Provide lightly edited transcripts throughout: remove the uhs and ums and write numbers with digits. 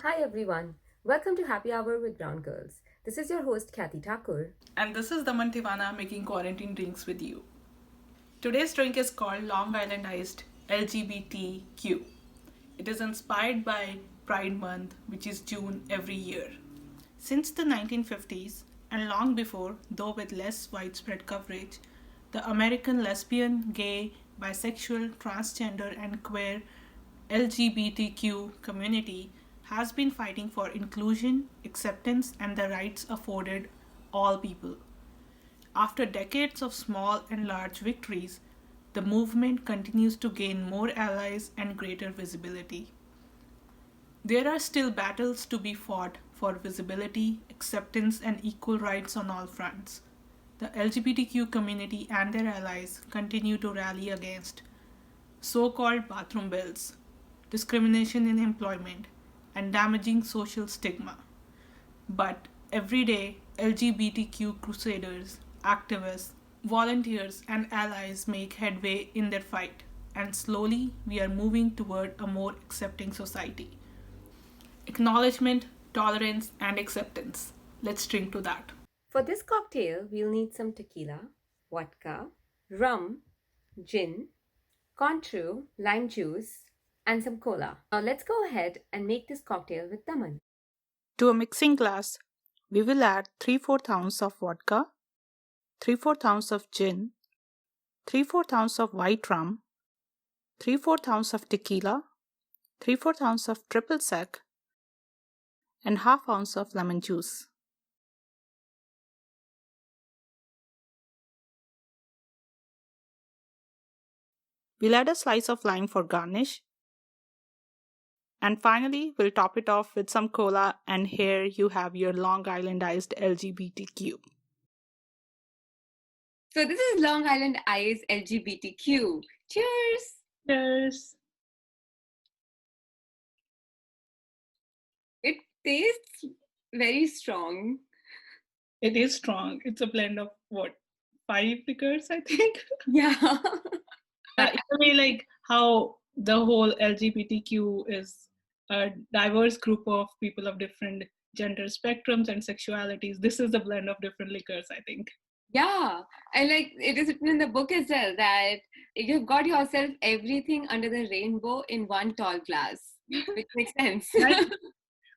Hi everyone, welcome to Happy Hour with Brown Girls. This is your host Kathy Thakur. And this is Daman Tivana making quarantine drinks with you. Today's drink is called Long Island Iced LGBTeaQ. It is inspired by Pride Month, which is June every year. Since the 1950s, and long before, though with less widespread coverage, the American lesbian, gay, bisexual, transgender, and queer LGBTQ community has been fighting for inclusion, acceptance, and the rights afforded all people. After decades of small and large victories, the movement continues to gain more allies and greater visibility. There are still battles to be fought for visibility, acceptance, and equal rights on all fronts. The LGBTQ community and their allies continue to rally against so called bathroom bills, discrimination in employment, and damaging social stigma. But every day, LGBTQ crusaders, activists, volunteers, and allies make headway in their fight, and slowly we are moving toward a more accepting society. Acknowledgement, tolerance, and acceptance. Let's drink to that. For this cocktail, we'll need some tequila, vodka, rum, gin, Cointreau, lime juice, and some cola. Now let's go ahead and make this cocktail with Daman. To a mixing glass, we will add 3/4 ounce of vodka, 3/4 ounce of gin, 3/4 ounce of white rum, 3/4 ounce of tequila, 3/4 ounce of triple sec, and half ounce of lemon juice. We'll add a slice of lime for garnish. And finally, we'll top it off with some cola, and here you have your Long Island Iced LGBTQ. So this is Long Island Iced LGBTQ. Cheers! Cheers! It tastes very strong. It is strong. It's a blend of what, five liquors, I think. Yeah. In a way, like how the whole LGBTQ is a diverse group of people of different gender spectrums and sexualities. This is a blend of different liquors, I think. Yeah, and like it is written in the book as well that you've got yourself everything under the rainbow in one tall glass, which makes sense. Right?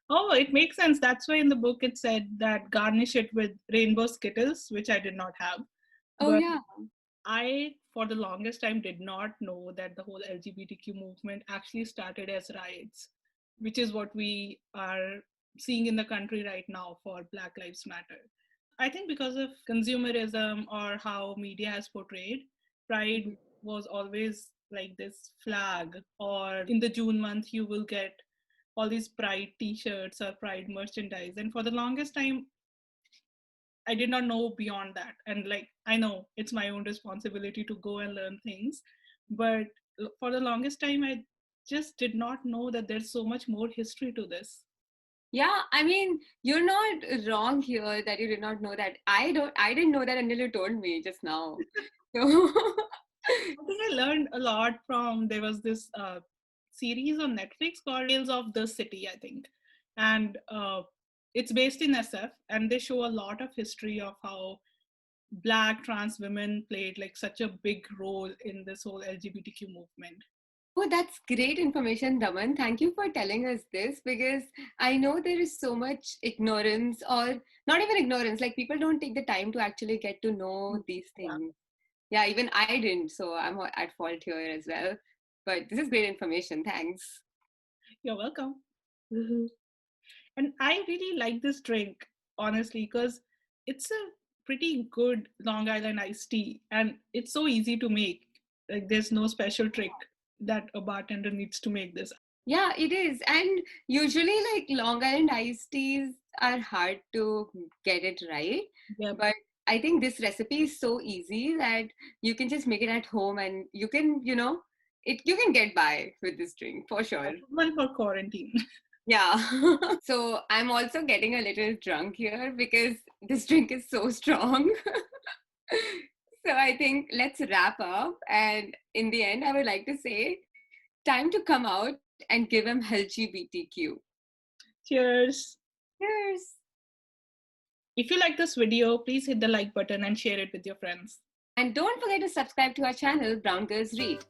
Oh, it makes sense. That's why in the book it said that garnish it with rainbow skittles, which I did not have. Oh, But yeah. I, for the longest time, did not know that the whole LGBTQ movement actually started as riots, which is what we are seeing in the country right now for Black Lives Matter. I think because of consumerism or how media has portrayed, Pride was always like this flag, or in the June month, you will get all these Pride t shirts or Pride merchandise. And for the longest time, I did not know beyond that. And like, I know it's my own responsibility to go and learn things. But for the longest time, I just did not know that there's so much more history to this. Yeah, I mean, you're not wrong here that you did not know that. I didn't know that until you told me just now. So I think I learned a lot from, there was this series on Netflix called Tales of the City, I think. And it's based in SF, and they show a lot of history of how Black trans women played like such a big role in this whole LGBTQ movement. Oh, that's great information, Daman. Thank you for telling us this because I know there is so much ignorance, or not even ignorance, like people don't take the time to actually get to know these Yeah, things. Yeah, even I didn't, so I'm at fault here as well. But this is great information. Thanks. you're welcome. Mhm. And I really like this drink, honestly, because it's a pretty good Long Island iced tea, and it's so easy to make. Like, there's no special trick that a bartender needs to make this. Yeah, it is. And usually, like Long Island iced teas are hard to get it right. Yeah, But I think this recipe is so easy that you can just make it at home and you can, you can get by with this drink for sure. one for quarantine. Yeah. So I'm also getting a little drunk here because this drink is so strong. So I think let's wrap up. And in the end, I would like to say, time to come out and give him LGBTQ. Cheers. Cheers. If you like this video, please hit the like button and share it with your friends. And don't forget to subscribe to our channel, Brown Girls Read.